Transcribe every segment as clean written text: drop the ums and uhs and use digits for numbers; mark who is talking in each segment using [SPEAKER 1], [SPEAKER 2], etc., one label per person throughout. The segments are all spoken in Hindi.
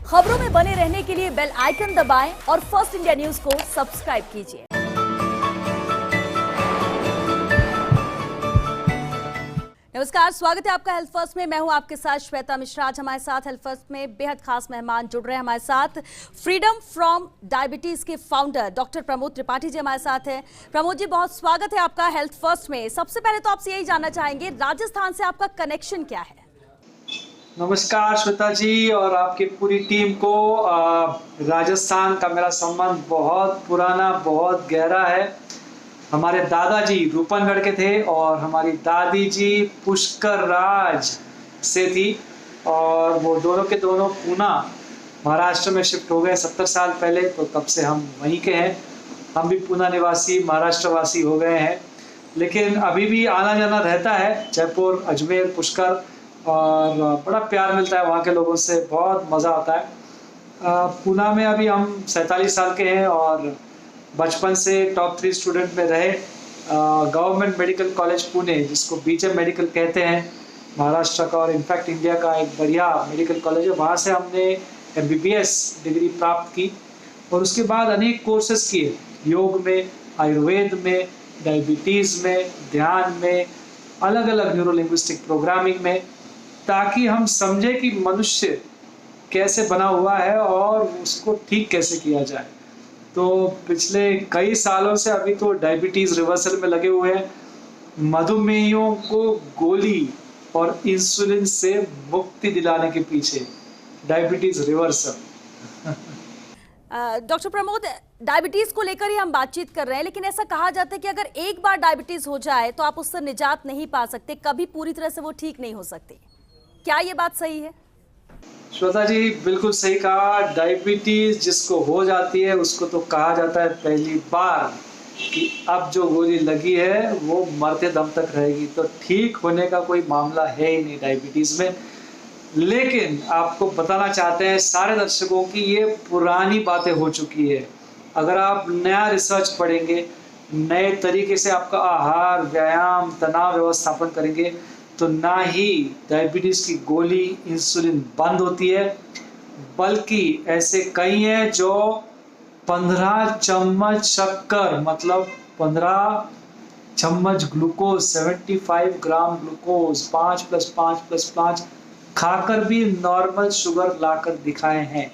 [SPEAKER 1] खबरों में बने रहने के लिए बेल आइकन दबाएं और फर्स्ट इंडिया न्यूज को सब्सक्राइब कीजिए। नमस्कार, स्वागत है आपका हेल्थ फर्स्ट में। मैं हूं आपके साथ श्वेता मिश्रा। आज हमारे साथ हेल्थ फर्स्ट में बेहद खास मेहमान जुड़ रहे हैं हमारे साथ। फ्रीडम फ्रॉम डायबिटीज के फाउंडर डॉक्टर प्रमोद त्रिपाठी जी हमारे साथ हैं। प्रमोद जी, बहुत स्वागत है आपका हेल्थ फर्स्ट में। सबसे पहले तो आपसे यही जानना चाहेंगे, राजस्थान से आपका कनेक्शन क्या है?
[SPEAKER 2] नमस्कार श्वेता जी और आपकी पूरी टीम को। राजस्थान का मेरा संबंध बहुत पुराना, बहुत गहरा है। हमारे दादाजी रूपनगढ़ के थे और हमारी दादी जी पुष्कर राज से थी, और वो दोनों के दोनों पूना महाराष्ट्र में शिफ्ट हो गए 70 साल पहले। तो तब से हम वहीं के हैं। हम भी पूना निवासी, महाराष्ट्र वासी हो गए हैं, लेकिन अभी भी आना जाना रहता है जयपुर, अजमेर, पुष्कर, और बड़ा प्यार मिलता है वहाँ के लोगों से, बहुत मज़ा आता है। पूना में अभी हम 47 साल के हैं और बचपन से टॉप 3 स्टूडेंट में रहे। गवर्नमेंट मेडिकल कॉलेज पुणे, जिसको बीजेएम मेडिकल कहते हैं, महाराष्ट्र का और इनफैक्ट इंडिया का एक बढ़िया मेडिकल कॉलेज है। वहाँ से हमने एमबीबीएस डिग्री प्राप्त की और उसके बाद अनेक कोर्सेज किए, योग में, आयुर्वेद में, डायबिटीज़ में, ध्यान में, अलग अलग न्यूरोलिंग्विस्टिक प्रोग्रामिंग में, ताकि हम समझे कि मनुष्य कैसे बना हुआ है और उसको ठीक कैसे किया जाए। तो पिछले कई सालों से अभी तो डायबिटीज़ रिवर्सल में लगे हुए हैं। मधुमेहियों को गोली और इंसुलिन से मुक्ति दिलाने के पीछे diabetes reversal.
[SPEAKER 1] Doctor Pramod, diabetes को लेकर ही हम बातचीत कर रहे हैं, लेकिन ऐसा कहा जाता है कि अगर एक बार डायबिटीज हो जाए तो आप उससे निजात नहीं पा सकते, कभी पूरी तरह से वो ठीक नहीं हो सकती। क्या ये बात सही है?
[SPEAKER 2] श्वेता जी, बिल्कुल सही कहा। डायबिटीज जिसको हो जाती है उसको तो कहा जाता है पहली बार कि अब जो गोली लगी है वो मरते दम तक रहेगी। तो ठीक होने का कोई मामला है ही नहीं डायबिटीज में। लेकिन आपको बताना चाहते हैं सारे दर्शकों की ये पुरानी बातें हो चुकी है। अगर आप नया रिसर्च पढ़ेंगे, नए तरीके से आपका आहार, व्यायाम, तनाव व्यवस्थापन करेंगे, तो ना ही डायबिटीज़ की गोली, इंसुलिन बंद होती है, बल्कि ऐसे कई हैं जो 15 चम्मच शक्कर, मतलब 15 चम्मच ग्लूकोज, 75 ग्राम ग्लूकोज, 5+5+5 खाकर भी नॉर्मल शुगर लाकर दिखाए हैं।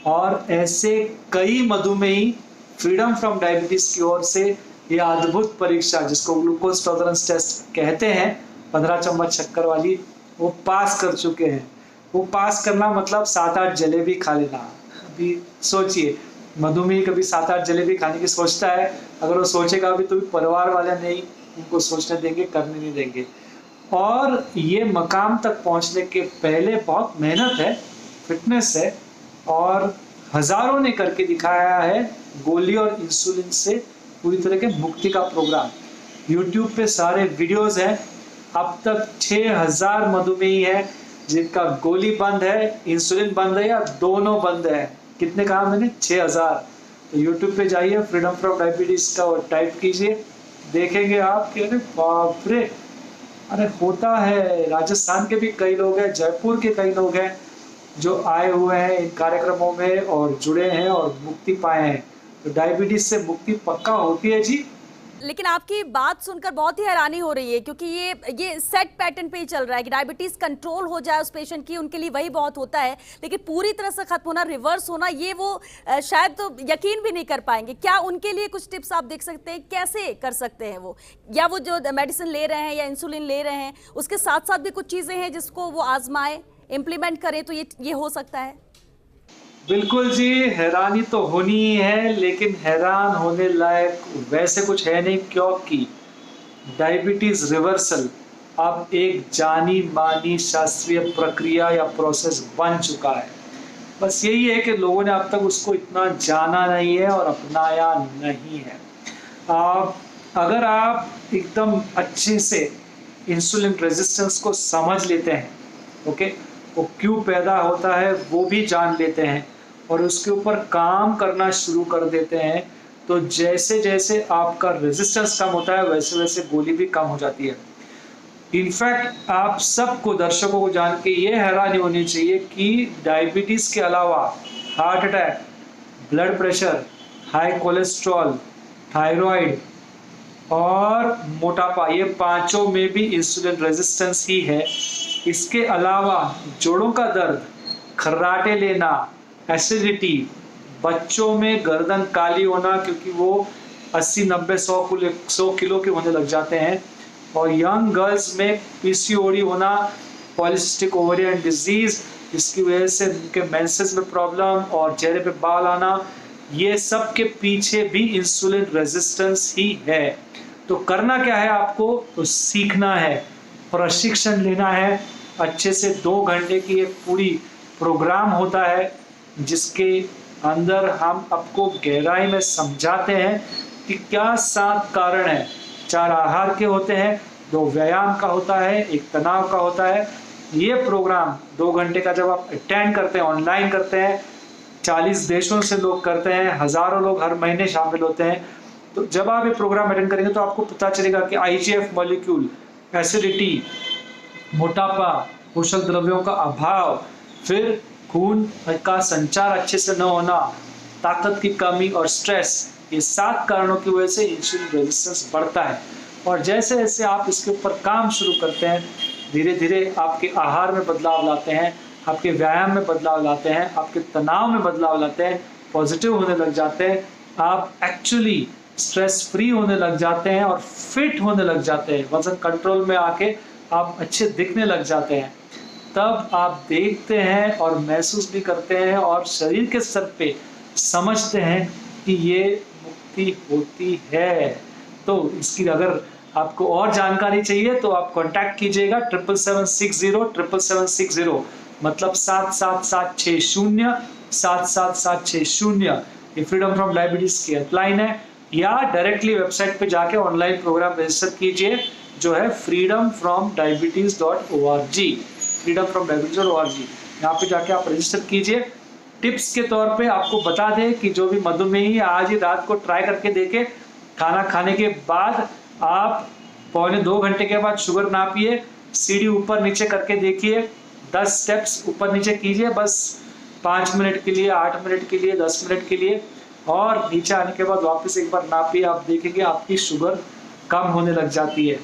[SPEAKER 2] और ऐसे कई मधुमेही फ्रीडम फ्रॉम डायबिटीज़ की ओर से ये अद्भुत परीक्षा, जिसको ग्लूकोज टॉलरेंस टेस्ट कहते हैं, 15 चम्मच शक्कर वाली, वो पास कर चुके हैं। वो पास करना मतलब 7-8 जलेबी खा लेना। अभी सोचिए, मधुमेह कभी 7-8 जलेबी खाने की सोचता है? अगर वो सोचेगा भी तो भी परिवार वाले नहीं उनको सोचने देंगे, करने नहीं देंगे। और ये मकाम तक पहुंचने के पहले बहुत मेहनत है, फिटनेस है, और हजारों ने करके दिखाया है गोली और इंसुलिन से पूरी तरह के मुक्ति का प्रोग्राम। यूट्यूब पे सारे वीडियोस हैं। अब तक 6000 मधुमेही है जिनका गोली बंद है, इंसुलिन बंद है, या दोनों बंद है। कितने कहा मैंने? 6000। तो यूट्यूब पे जाइए, फ्रीडम फ्रॉम डायबिटीज का टाइप कीजिए, देखेंगे आप कि अरे बाप रे, अरे होता है। राजस्थान के भी कई लोग हैं, जयपुर के कई लोग हैं जो आए हुए हैं इन कार्यक्रमों में और जुड़े हैं और मुक्ति पाए हैं। तो डायबिटीज से मुक्ति पक्का होती है जी।
[SPEAKER 1] लेकिन आपकी बात सुनकर बहुत ही हैरानी हो रही है, क्योंकि ये सेट पैटर्न पे ही चल रहा है कि डायबिटीज कंट्रोल हो जाए उस पेशेंट की, उनके लिए वही बहुत होता है। लेकिन पूरी तरह से खत्म होना, रिवर्स होना, ये वो शायद तो यकीन भी नहीं कर पाएंगे। क्या उनके लिए कुछ टिप्स आप देख सकते हैं, कैसे कर सकते हैं वो? या वो जो मेडिसिन ले रहे हैं या इंसुलिन ले रहे हैं, उसके साथ साथ भी कुछ चीजें हैं जिसको वो आजमाए, इम्प्लीमेंट करें, तो ये हो सकता है?
[SPEAKER 2] बिल्कुल जी, हैरानी तो होनी ही है, लेकिन हैरान होने लायक वैसे कुछ है नहीं, क्योंकि डायबिटीज रिवर्सल अब एक जानी मानी शास्त्रीय प्रक्रिया या प्रोसेस बन चुका है। बस यही है कि लोगों ने अब तक उसको इतना जाना नहीं है और अपनाया नहीं है। अगर आप एकदम अच्छे से इंसुलिन रेजिस्टेंस को समझ लेते हैं, ओके, वो क्यों पैदा होता है वो भी जान लेते हैं और उसके ऊपर काम करना शुरू कर देते हैं, तो जैसे जैसे आपका रेजिस्टेंस कम होता है वैसे वैसे गोली भी कम हो जाती है। इनफैक्ट आप सबको, दर्शकों को जान के ये हैरानी होनी चाहिए कि डायबिटीज के अलावा heart attack, blood pressure, high cholesterol, thyroid और मोटापा, ये पांचों में भी इंसुलिन रेजिस्टेंस ही है। इसके अलावा जोड़ों का दर्द, खर्राटे लेना, एसिडिटी, बच्चों में गर्दन काली होना क्योंकि वो 80, 90, 100 किलो के होने लग जाते हैं, और यंग गर्ल्स में पीसीओडी होना, पॉलिसिस्टिक ओवरियन डिजीज, इसकी वजह से उनके मेंसेस में प्रॉब्लम और चेहरे पे बाल आना, ये सब के पीछे भी इंसुलिन रेजिस्टेंस ही है। तो करना क्या है आपको? तो सीखना है, प्रशिक्षण लेना है अच्छे से। 2 घंटे की एक पूरी प्रोग्राम होता है जिसके अंदर हम आपको गहराई में समझाते हैं कि क्या 7 कारण है। 4 आहार के होते हैं, 2 व्यायाम का होता है, 1 तनाव का होता है। ये प्रोग्राम 2 घंटे का जब आप अटेंड करते हैं, ऑनलाइन करते हैं, 40 देशों से लोग करते हैं, हजारों लोग हर महीने शामिल होते हैं। तो जब आप ये प्रोग्राम अटेंड करेंगे तो आपको पता चलेगा कि IGF मॉलिक्यूल, एसिडिटी, मोटापा, पोषक द्रव्यों का अभाव, फिर खून का संचार अच्छे से न होना, ताकत की कमी और स्ट्रेस, ये 7 कारणों की वजह से इंसुलिन रेजिस्टेंस बढ़ता है। और जैसे जैसे आप इसके ऊपर काम शुरू करते हैं, धीरे धीरे आपके आहार में बदलाव लाते हैं, आपके व्यायाम में बदलाव लाते हैं, आपके तनाव में बदलाव लाते हैं, पॉजिटिव होने लग जाते हैं, आप एक्चुअली स्ट्रेस फ्री होने लग जाते हैं और फिट होने लग जाते हैं, वजन कंट्रोल में आके आप अच्छे दिखने लग जाते हैं। तब आप देखते हैं और महसूस भी करते हैं और शरीर के स्तर पे समझते हैं कि ये मुक्ति होती है। तो इसकी अगर आपको और जानकारी चाहिए तो आप कांटेक्ट कीजिएगा 7776077760, मतलब 7776 7760। ये फ्रीडम फ्रॉम डायबिटीज की हेल्पलाइन है, या डायरेक्टली वेबसाइट पे जाके ऑनलाइन प्रोग्राम रजिस्टर कीजिए जो है freedomfromdiabetes.org, freedomfromdiabetes.org। यहाँ पे जाके आप रजिस्टर कीजिए। टिप्स के तौर पे आपको बता दें कि जो भी मधुमेही आज ही रात को ट्राई करके देखे, खाना खाने के बाद आप 1.25 घंटे के बाद शुगर नापिए, सीढ़ी ऊपर नीचे करके देखिए, 10 स्टेप्स ऊपर नीचे कीजिए, बस 5 मिनट के लिए, 8 मिनट के लिए, 10 मिनट के लिए, और नीचे आने के बाद वापस एक बार नापिए, आप देखेंगे आपकी शुगर कम होने लग जाती है।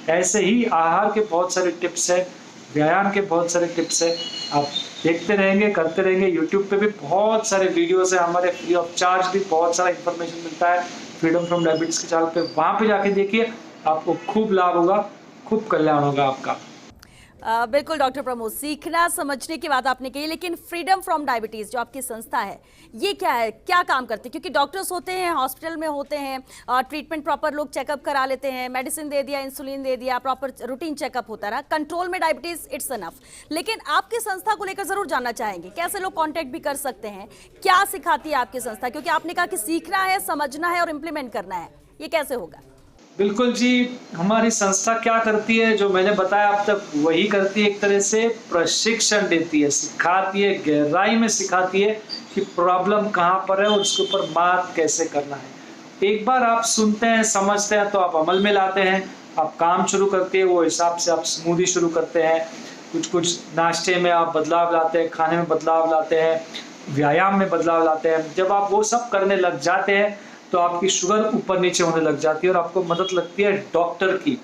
[SPEAKER 2] ऐसे ही आहार के बहुत सारे टिप्स है, व्यायाम के बहुत सारे टिप्स है, आप देखते रहेंगे, करते रहेंगे। यूट्यूब पे भी बहुत सारे वीडियोस है हमारे, फ्री ऑफ चार्ज भी बहुत सारा इंफॉर्मेशन मिलता है फ्रीडम फ्रॉम डायबिटीज के चैनल पे, वहाँ पे जाके देखिए, आपको खूब लाभ होगा, खूब कल्याण होगा आपका।
[SPEAKER 1] बिल्कुल डॉक्टर प्रमोद, सीखना समझने की बात आपने कही, लेकिन फ्रीडम फ्रॉम डायबिटीज जो आपकी संस्था है, ये क्या है, क्या काम करती है? क्योंकि डॉक्टर्स होते हैं, हॉस्पिटल में होते हैं, ट्रीटमेंट प्रॉपर लोग चेकअप करा लेते हैं, मेडिसिन दे दिया, इंसुलिन दे दिया, प्रॉपर रूटीन चेकअप होता रहा, कंट्रोल में डायबिटीज, इट्स एनफ। लेकिन आपकी संस्था को लेकर जरूर जानना चाहेंगे, कैसे लोग कॉन्टेक्ट भी कर सकते हैं, क्या सिखाती है आपकी संस्था? क्योंकि आपने कहा कि सीखना है, समझना है और इम्प्लीमेंट करना है, ये कैसे होगा?
[SPEAKER 2] बिल्कुल जी, हमारी संस्था क्या करती है, जो मैंने बताया अब तक वही करती है। एक तरह से प्रशिक्षण देती है, सिखाती है, गहराई में सिखाती है कि प्रॉब्लम कहाँ पर है और उसके ऊपर मात कैसे करना है। एक बार आप सुनते हैं, समझते हैं, तो आप अमल में लाते हैं, आप काम शुरू करते हैं, वो हिसाब से आप स्मूदी शुरू करते हैं, कुछ नाश्ते में आप बदलाव लाते हैं, खाने में बदलाव लाते हैं, व्यायाम में बदलाव लाते हैं। जब आप वो सब करने लग जाते हैं तो आपकी शुगर ऊपर नीचे होने लग जाती है और आपको मदद लगती है डॉक्टर की,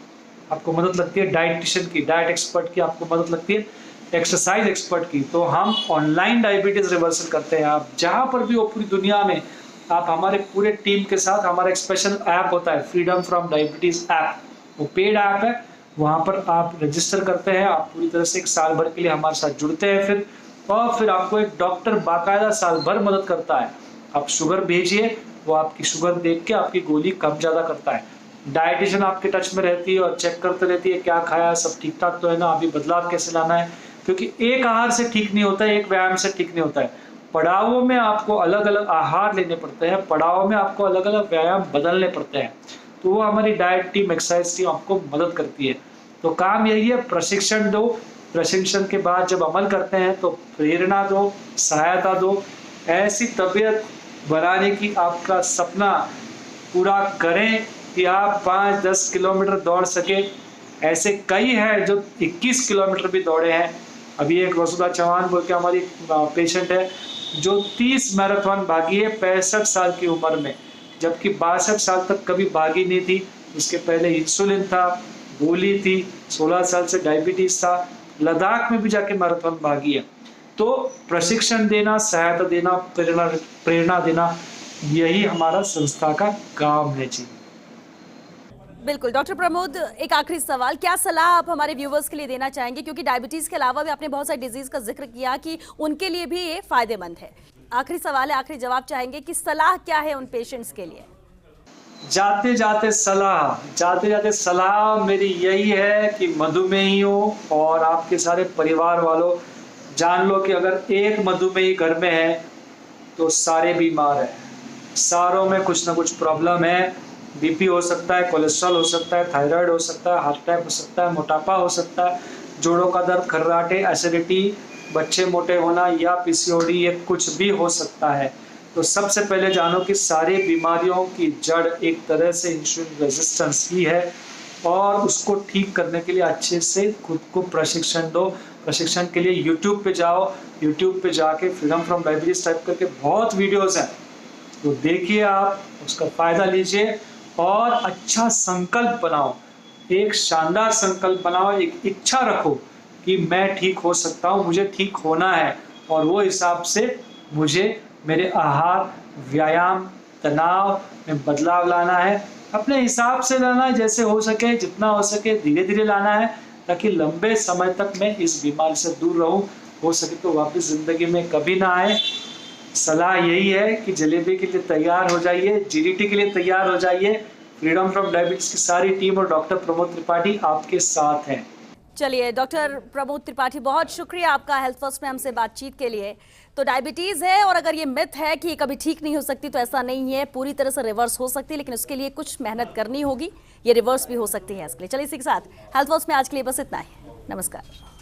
[SPEAKER 2] आपको मदद लगती है डाइटिशियन की, डाइट एक्सपर्ट की, आपको मदद लगती है एक्सरसाइज एक्सपर्ट की। तो हम ऑनलाइन डायबिटीज रिवर्सल करते हैं। आप जहाँ पर भी हो पूरी दुनिया में, आप हमारे पूरे टीम के साथ, हमारा एक स्पेशल ऐप होता है फ्रीडम फ्रॉम डायबिटीज ऐप, वो पेड ऐप है, वहाँ पर आप रजिस्टर करते हैं, आप पूरी तरह से 1 साल भर के लिए हमारे साथ जुड़ते हैं, फिर आपको एक डॉक्टर बाकायदा साल भर मदद करता है। आप शुगर भेजिए, वो आपकी शुगर देख के आपकी गोली कम ज़्यादा करता है। डाइटिशियन आपके टच में रहती है और चेक करते रहती है क्या खाया, सब ठीक ठाक तो है ना, अभी बदलाव कैसे लाना है, क्योंकि एक आहार से ठीक नहीं होता है, एक व्यायाम से ठीक नहीं होता है। पड़ावों में आपको अलग अलग आहार लेने पड़ते हैं, पड़ावों में आपको अलग अलग व्यायाम बदलने पड़ते हैं। तो वो हमारी डाइट टीम, एक्सरसाइज टीम आपको मदद करती है। तो काम यही है, प्रशिक्षण दो, प्रशिक्षण के बाद जब अमल करते हैं तो प्रेरणा दो, सहायता दो, ऐसी तबीयत बनाने की आपका सपना पूरा करें कि आप 5-10 किलोमीटर दौड़ सके, ऐसे कई हैं जो 21 किलोमीटर भी दौड़े हैं। अभी एक वसुधा चौहान बोल के हमारी पेशेंट है जो 30 मैराथन भागी है 65 साल की उम्र में, जबकि 62 साल तक कभी भागी नहीं थी। उसके पहले इंसुलिन था, गोली थी, 16 साल से डायबिटीज था, लद्दाख में भी जाके मैराथन भागी है। तो प्रशिक्षण देना, सहायता देना, प्रेरणा देना, यही हमारा संस्था का काम है जी।
[SPEAKER 1] बिल्कुल डॉक्टर प्रमोद, एक आखिरी सवाल, क्या सलाह आप हमारे व्यूवर्स के लिए देना चाहेंगे, क्योंकि डायबिटीज के अलावा भी आपने बहुत सारी डिजीज का जिक्र किया कि उनके लिए भी ये फायदेमंद है। आखिरी सवाल है, आखिरी जवाब चाहेंगे कि सलाह क्या है उन पेशेंट्स के लिए?
[SPEAKER 2] जाते जाते सलाह मेरी यही है कि मधुमेहियों और आपके सारे परिवार वालों, जान लो कि अगर एक मधुमेही घर में है तो सारे बीमार हैं। सारों में कुछ ना कुछ प्रॉब्लम है। बीपी हो सकता है, कोलेस्ट्रॉल हो सकता है, थायराइड हो सकता है, हार्ट अटैक हो सकता है, मोटापा हो सकता है, जोड़ों का दर्द, खर्राटे, एसिडिटी, बच्चे मोटे होना या पीसीओडी, ये कुछ भी हो सकता है। तो सबसे पहले जानो कि सारी बीमारियों की जड़ एक तरह से इंसुलिन रेजिस्टेंस ही है, और उसको ठीक करने के लिए अच्छे से खुद को प्रशिक्षण दो। प्रशिक्षण के लिए यूट्यूब पे जाओ, यूट्यूब पे जाके फ्रीडम फ्रॉम डायबिटीज टाइप करके बहुत वीडियोस हैं, तो देखिए, आप उसका फायदा लीजिए और अच्छा संकल्प बनाओ, एक शानदार संकल्प बनाओ, एक इच्छा रखो कि मैं ठीक हो सकता हूँ, मुझे ठीक होना है, और वो हिसाब से मुझे मेरे आहार, व्यायाम, तनाव में बदलाव लाना है। अपने हिसाब से लाना है, जैसे हो सके, जितना हो सके धीरे धीरे लाना है, ताकि लंबे समय तक मैं इस बीमारी से दूर रहूं, हो सके तो वापस जिंदगी में कभी ना आए। सलाह यही है कि जलेबी के लिए तैयार हो जाइए, जीडीटी के लिए तैयार हो जाइए। फ्रीडम फ्रॉम डायबिटीज की सारी टीम और डॉक्टर प्रमोद त्रिपाठी आपके साथ हैं।
[SPEAKER 1] चलिए डॉक्टर प्रमोद त्रिपाठी, बहुत शुक्रिया आपका हेल्थ फर्स्ट में हमसे बातचीत के लिए। तो डायबिटीज है, और अगर ये मिथ है कि ये कभी ठीक नहीं हो सकती, तो ऐसा नहीं है, पूरी तरह से रिवर्स हो सकती है, लेकिन उसके लिए कुछ मेहनत करनी होगी। ये रिवर्स भी हो सकती है इसके लिए। चलिए इसी के साथ हेल्थ फर्स्ट में आज के लिए बस इतना ही। नमस्कार।